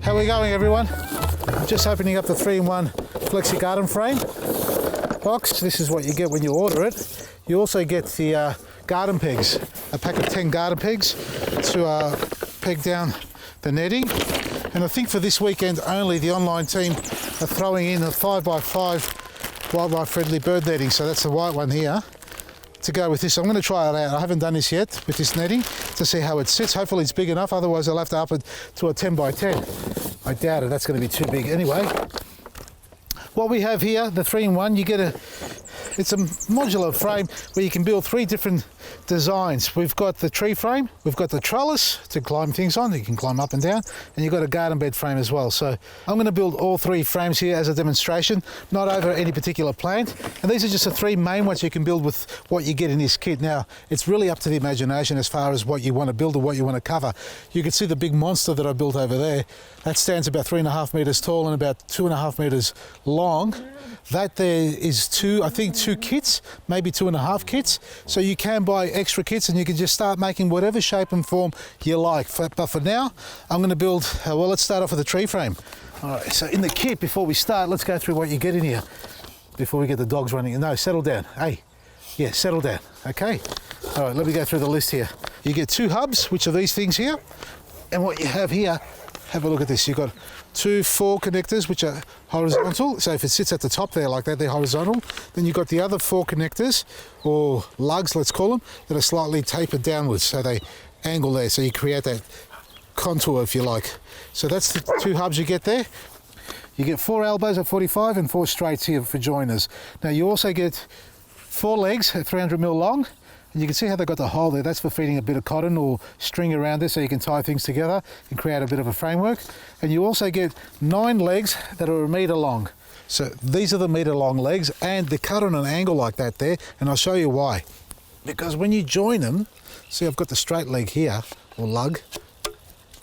How are we going, everyone? Just opening up the 3-in-1 Flexi garden frame box. This is what you get when you order it. You also get the garden pegs, a pack of 10 garden pegs to peg down the netting. And I think for this weekend only, the online team are throwing in a 5x5 wildlife friendly bird netting. So that's the white one here to go with this. I'm going to try it out. I haven't done this yet with this netting to see how it sits. Hopefully it's big enough, otherwise I'll have to up it to a 10x10. I doubt it, that's going to be too big anyway. What we have here, the 3-in-1, you get it's a modular frame where you can build 3 different designs. We've got the tree frame, we've got the trellis to climb things on, you can climb up and down, and you've got a garden bed frame as well. So I'm going to build all 3 frames here as a demonstration, not over any particular plant. And these are just the 3 main ones you can build with what you get in this kit. Now, it's really up to the imagination as far as what you want to build or what you want to cover. You can see the big monster that I built over there. That stands about 3.5 meters tall and about 2.5 meters long. That there is 2 kits, maybe 2.5 kits. So you can buy extra kits and you can just start making whatever shape and form you like. But for now, I'm going to build, well, let's start off with the tree frame. All right, so in the kit, before we start, let's go through what you get in here before we get the dogs running. No, settle down. Hey, yeah, settle down, okay? All right, let me go through the list here. You get 2 hubs, which are these things here. And what you have here, have a look at this. You've got 2 4 connectors, which are horizontal. So if it sits at the top there like that, they're horizontal. Then you've got the other 4 connectors, or lugs, let's call them, that are slightly tapered downwards. So they angle there. So you create that contour, if you like. So that's the 2 hubs you get there. You get 4 elbows at 45 and 4 straights here for joiners. Now you also get 4 legs at 300mm long. And you can see how they've got the hole there. That's for feeding a bit of cotton or string around there so you can tie things together and create a bit of a framework. And you also get 9 legs that are 1 meter long. So these are the meter long legs, and they're cut on an angle like that there, and I'll show you why. Because when you join them, see, I've got the straight leg here, or lug.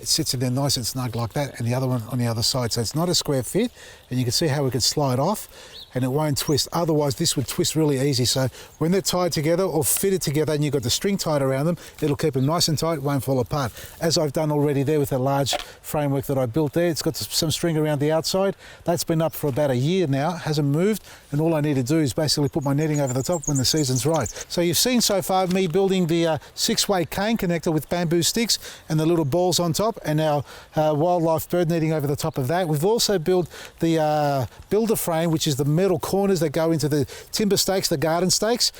It sits in there nice and snug like that, and the other one on the other side. So it's not a square fit, and you can see how we could slide off and it won't twist. Otherwise this would twist really easy. So when they're tied together or fitted together and you've got the string tied around them, it'll keep them nice and tight, won't fall apart. As I've done already there with the large framework that I built there. It's got some string around the outside. That's been up for about a year now, hasn't moved, and all I need to do is basically put my netting over the top when the season's right. So you've seen so far me building the 6-way cane connector with bamboo sticks and the little balls on top, and our wildlife bird netting over the top of that. We've also built the builder frame, which is the metal corners that go into the timber stakes, the garden stakes,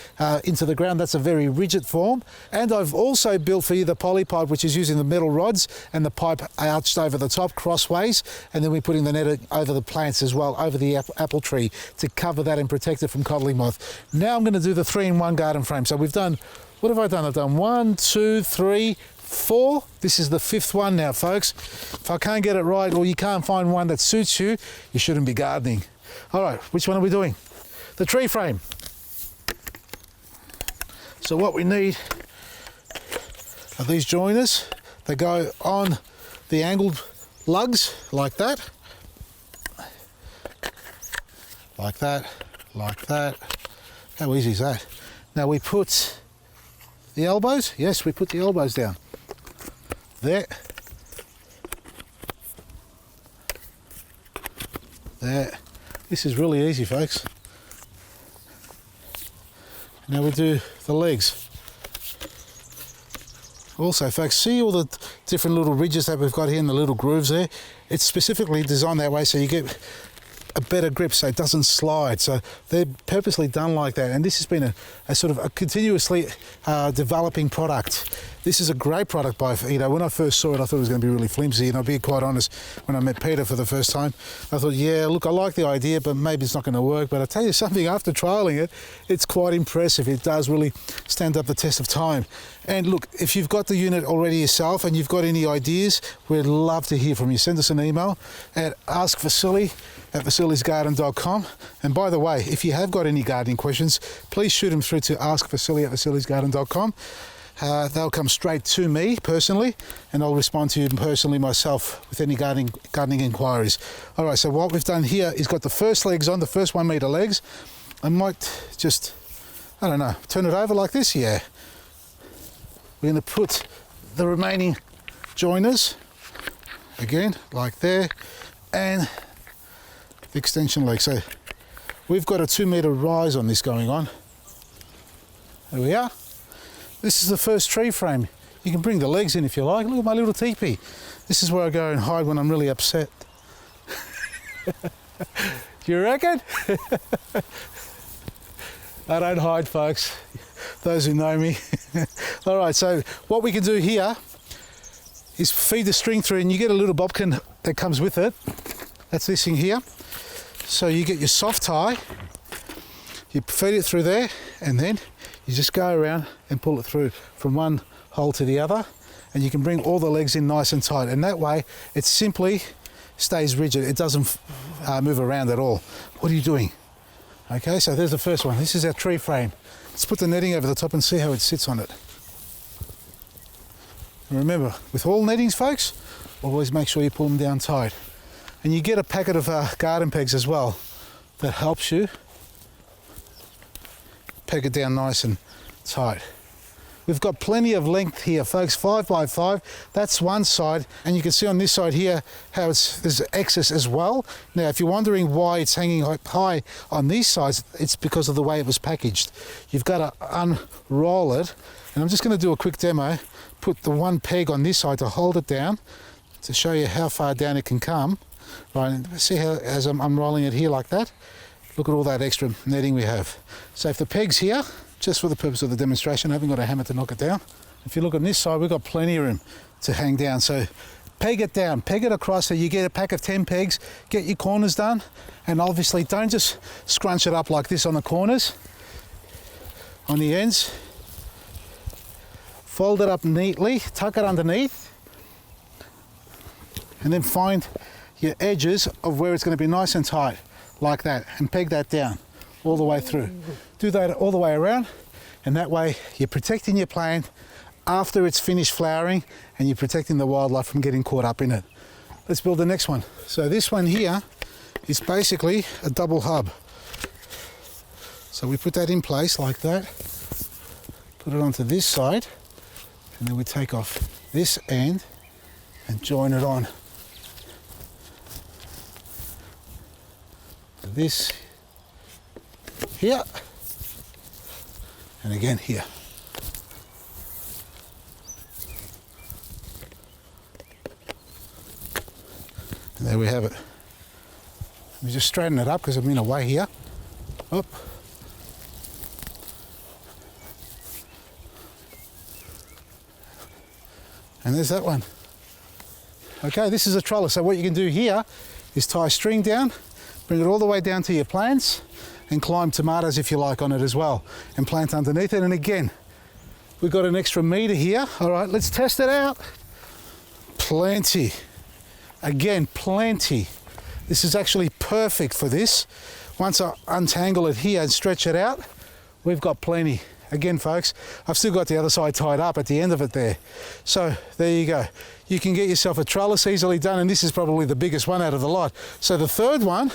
into the ground. That's a very rigid form. And I've also built for you the poly pipe, which is using the metal rods and the pipe arched over the top crossways, and then we're putting the net over the plants as well, over the apple tree, to cover that and protect it from codling moth. Now I'm going to do the 3-in-1 garden frame. So we've done, what have I done? I've done 1, 2, 3, 4. This is the 5th one now, folks. If I can't get it right, or you can't find one that suits you, you shouldn't be gardening. All right, which one are we doing? The tree frame. So what we need are these joiners. They go on the angled lugs like that. Like that, like that. How easy is that? Now we put the elbows. Yes, we put the elbows down. There. There. This is really easy, folks. Now we do the legs. Also, folks, see all the different little ridges that we've got here and the little grooves there? It's specifically designed that way so you get a better grip so it doesn't slide. So they're purposely done like that, and this has been a sort of a continuously developing product. This is a great product by, when I first saw it I thought it was going to be really flimsy, and I'll be quite honest, when I met Peter for the first time I thought, yeah, look, I like the idea but maybe it's not going to work. But I tell you something, after trialling it, it's quite impressive. It does really stand up the test of time. And look, if you've got the unit already yourself and you've got any ideas, we'd love to hear from you. Send us an email at askvasily@vasilisgarden.com. And by the way, if you have got any gardening questions, please shoot them through to askvasily@vasilisgarden.com. They'll come straight to me personally, and I'll respond to you personally myself with any gardening inquiries. All right, so what we've done here is got the first legs on, the first 1 meter legs. I might just, I don't know, turn it over like this, yeah. We're going to put the remaining joiners again, like there, and the extension leg. So we've got a 2 meter rise on this going on. There we are. This is the first tree frame. You can bring the legs in if you like. Look at my little teepee. This is where I go and hide when I'm really upset. You reckon? I don't hide, folks. Those who know me. All right, so what we can do here is feed the string through, and you get a little bobkin that comes with it. That's this thing here. So you get your soft tie, you feed it through there, and then you just go around and pull it through from one hole to the other, and you can bring all the legs in nice and tight, and that way it simply stays rigid. It doesn't move around at all. What are you doing? Okay, so there's the first one. This is our tree frame. Let's put the netting over the top and see how it sits on it. And remember, with all nettings, folks, always make sure you pull them down tight. And you get a packet of garden pegs as well that helps you peg it down nice and tight. We've got plenty of length here, folks, 5 by 5. That's one side, and you can see on this side here how there's excess as well. Now, if you're wondering why it's hanging high on these sides, it's because of the way it was packaged. You've got to unroll it, and I'm just going to do a quick demo. Put the one peg on this side to hold it down to show you how far down it can come. Right, and see how as I'm unrolling it here like that. Look at all that extra netting we have. So if the peg's here, just for the purpose of the demonstration, I haven't got a hammer to knock it down. If you look on this side, we've got plenty of room to hang down. So peg it down, peg it across, so you get a pack of 10 pegs, get your corners done, and obviously don't just scrunch it up like this on the corners, on the ends. Fold it up neatly, tuck it underneath, and then find your edges of where it's going to be nice and tight, like that, and peg that down all the way through. Do that all the way around, and that way you're protecting your plant after it's finished flowering, and you're protecting the wildlife from getting caught up in it. Let's build the next one. So this one here is basically a double hub. So we put that in place like that, put it onto this side, and then we take off this end and join it on. This here, and again here. And there we have it. Let me just straighten it up because I'm in a way here. Up. And there's that one. Okay, this is a trellis. So what you can do here is tie string down, bring it all the way down to your plants, and climb tomatoes if you like on it as well, and plant underneath it. And again, we've got an extra meter here. All right, let's test it out. Plenty. Again, plenty. This is actually perfect for this. Once I untangle it here and stretch it out, we've got plenty. Again, folks, I've still got the other side tied up at the end of it there. So there you go. You can get yourself a trellis easily done, and this is probably the biggest one out of the lot. So the third one,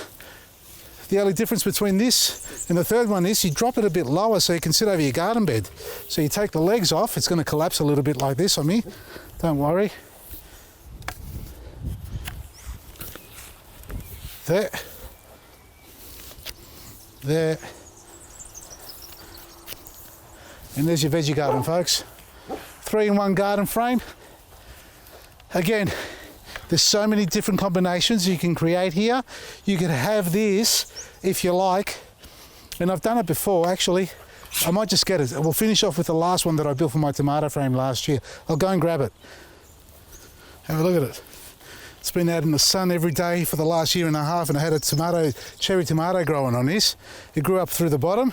the only difference between this and the third one is you drop it a bit lower so you can sit over your garden bed. So you take the legs off, it's going to collapse a little bit like this on me. Don't worry. There. There. And there's your veggie garden, folks. 3-in-1 garden frame. Again, there's so many different combinations you can create here. You could have this if you like, and I've done it before actually. I might just get it. We'll finish off with the last one that I built for my tomato frame last year. I'll go and grab it. Have a look at it. It's been out in the sun every day for the last year and a half, and I had a cherry tomato growing on this. It grew up through the bottom,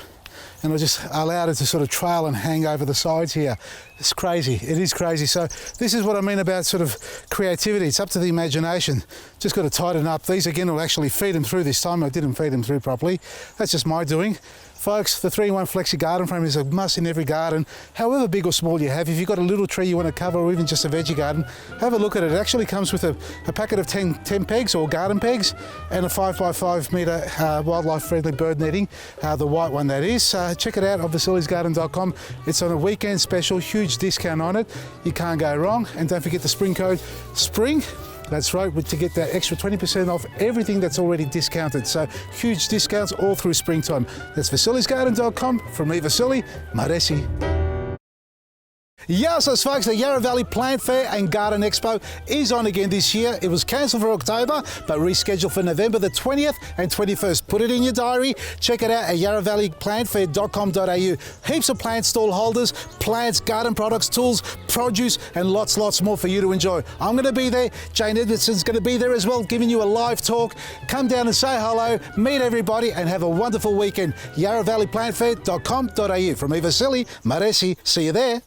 and I just allowed it to sort of trail and hang over the sides here. It's crazy, it is crazy. So this is what I mean about sort of creativity. It's up to the imagination. Just got to tighten up. These again will actually feed them through this time. I didn't feed them through properly. That's just my doing. Folks, the 3-in-1 Flexi garden frame is a must in every garden, however big or small you have. If you've got a little tree you want to cover, or even just a veggie garden, have a look at it. It actually comes with a packet of 10 pegs or garden pegs, and a 5 by 5 metre wildlife friendly bird netting, the white one that is. Check it out on Vasili'sGarden.com. It's on a weekend special, huge discount on it. You can't go wrong. And don't forget the spring code SPRING, That's right, to get that extra 20% off everything that's already discounted. So huge discounts all through springtime. That's vasilisgarden.com. From me, Vasily, Maresi. Yes, folks, the Yarra Valley Plant Fair and Garden Expo is on again this year. It was cancelled for October, but rescheduled for November the 20th and 21st. Put it in your diary. Check it out at yarravalleyplantfair.com.au. Heaps of plant stall holders, plants, garden products, tools, produce, and lots more for you to enjoy. I'm going to be there. Jane Edwardson's going to be there as well, giving you a live talk. Come down and say hello, meet everybody, and have a wonderful weekend. yarravalleyplantfair.com.au. From me, Vasily, Maresi. See you there.